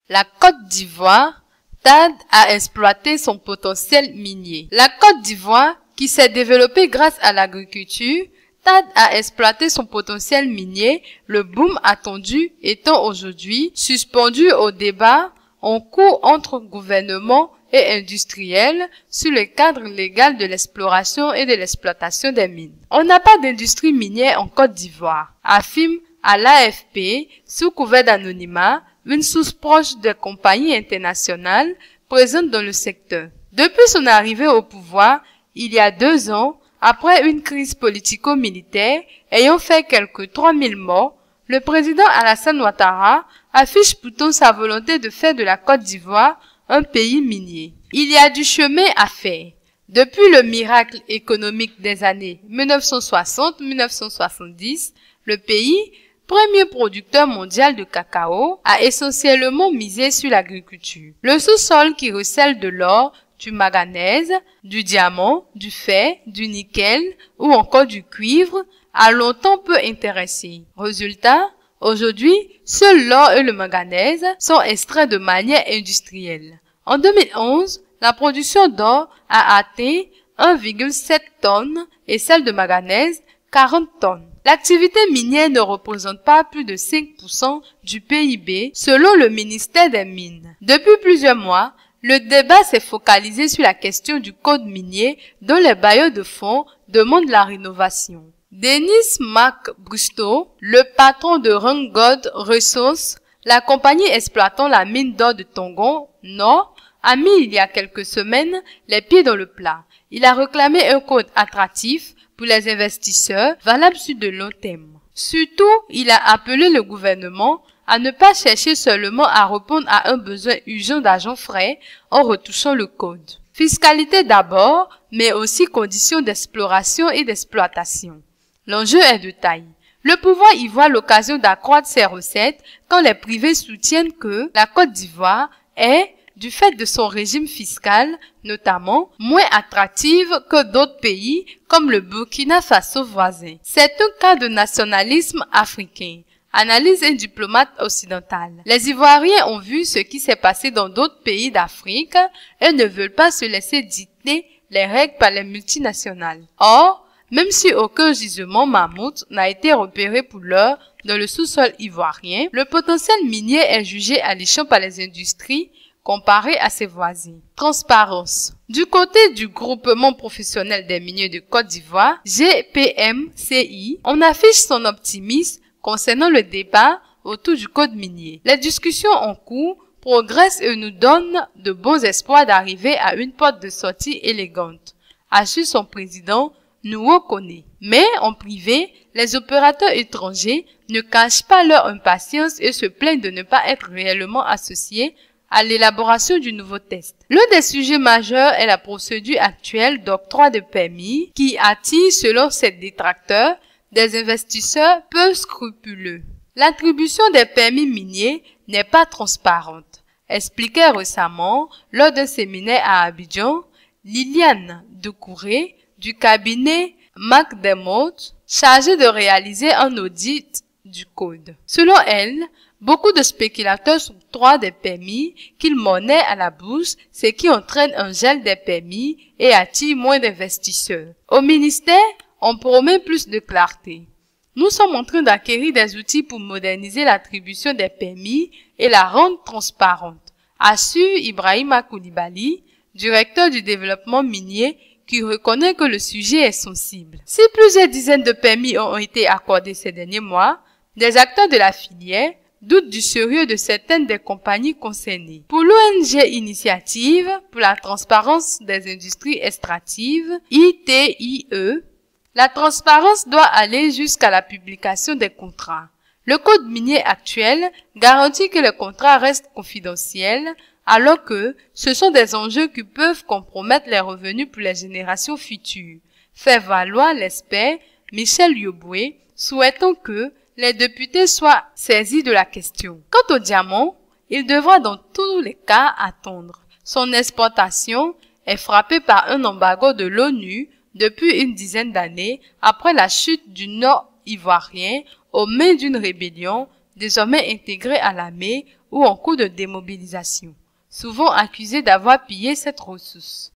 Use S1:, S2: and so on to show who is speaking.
S1: La Côte d'Ivoire tarde à exploiter son potentiel minier. La Côte d'Ivoire, qui s'est développée grâce à l'agriculture, tarde à exploiter son potentiel minier, le boom attendu étant aujourd'hui suspendu au débat en cours entre gouvernements et industriels sur le cadre légal de l'exploration et de l'exploitation des mines. On n'a pas d'industrie minière en Côte d'Ivoire, affirme à l'AFP, sous couvert d'anonymat, une source proche des compagnies internationales présentes dans le secteur. Depuis son arrivée au pouvoir, il y a 2 ans, après une crise politico-militaire ayant fait quelques 3000 morts, le président Alassane Ouattara affiche pourtant sa volonté de faire de la Côte d'Ivoire un pays minier. Il y a du chemin à faire. Depuis le miracle économique des années 1960-1970, le pays, premier producteur mondial de cacao, a essentiellement misé sur l'agriculture. Le sous-sol qui recèle de l'or, du manganèse, du diamant, du fer, du nickel ou encore du cuivre a longtemps peu intéressé. Résultat, aujourd'hui, seul l'or et le manganèse sont extraits de manière industrielle. En 2011, la production d'or a atteint 1,7 tonnes et celle de manganèse 40 tonnes. L'activité minière ne représente pas plus de 5% du PIB selon le ministère des Mines. Depuis plusieurs mois, le débat s'est focalisé sur la question du code minier dont les bailleurs de fonds demandent la rénovation. Denis McBristow, le patron de Rungod Resources, la compagnie exploitant la mine d'or de Tongon Nord, a mis il y a quelques semaines les pieds dans le plat. Il a réclamé un code attractif pour les investisseurs valable sur de long terme. Surtout, il a appelé le gouvernement à ne pas chercher seulement à répondre à un besoin urgent d'argent frais en retouchant le code. Fiscalité d'abord, mais aussi conditions d'exploration et d'exploitation. L'enjeu est de taille. Le pouvoir y voit l'occasion d'accroître ses recettes quand les privés soutiennent que la Côte d'Ivoire est, du fait de son régime fiscal, notamment, moins attractive que d'autres pays comme le Burkina Faso voisin. C'est un cas de nationalisme africain, analyse un diplomate occidental. Les Ivoiriens ont vu ce qui s'est passé dans d'autres pays d'Afrique et ne veulent pas se laisser dicter les règles par les multinationales. Or, même si aucun gisement mammouth n'a été repéré pour l'heure dans le sous-sol ivoirien, le potentiel minier est jugé alléchant par les industries comparé à ses voisins. Transparence. Du côté du groupement professionnel des miniers de Côte d'Ivoire, GPMCI, on affiche son optimisme concernant le débat autour du code minier. Les discussions en cours progressent et nous donnent de bons espoirs d'arriver à une porte de sortie élégante, assure son président Nouo Kone. Mais en privé, les opérateurs étrangers ne cachent pas leur impatience et se plaignent de ne pas être réellement associés à l'élaboration du nouveau test. L'un des sujets majeurs est la procédure actuelle d'octroi de permis qui attire, selon ses détracteurs, des investisseurs peu scrupuleux. L'attribution des permis miniers n'est pas transparente, expliquait récemment lors d'un séminaire à Abidjan Liliane Doucouré du cabinet McDermott, chargée de réaliser un audit du code. Selon elle, beaucoup de spéculateurs s'octroient des permis qu'ils monnaient à la bourse, ce qui entraîne un gel des permis et attire moins d'investisseurs. Au ministère, on promet plus de clarté. Nous sommes en train d'acquérir des outils pour moderniser l'attribution des permis et la rendre transparente, assure Ibrahima Koulibaly, directeur du développement minier, qui reconnaît que le sujet est sensible. Si plusieurs dizaines de permis ont été accordés ces derniers mois, des acteurs de la filière doutent du sérieux de certaines des compagnies concernées. Pour l'ONG Initiative pour la transparence des industries extractives, ITIE, la transparence doit aller jusqu'à la publication des contrats. Le code minier actuel garantit que les contrats restent confidentiels, alors que ce sont des enjeux qui peuvent compromettre les revenus pour les générations futures. Fait valoir l'expert Michel Yoboué, souhaitant que les députés soient saisis de la question. Quant au diamant, il devra dans tous les cas attendre. Son exportation est frappée par un embargo de l'ONU depuis une dizaine d'années après la chute du Nord ivoirien aux mains d'une rébellion désormais intégrés à l'armée ou en cours de démobilisation, souvent accusés d'avoir pillé cette ressource.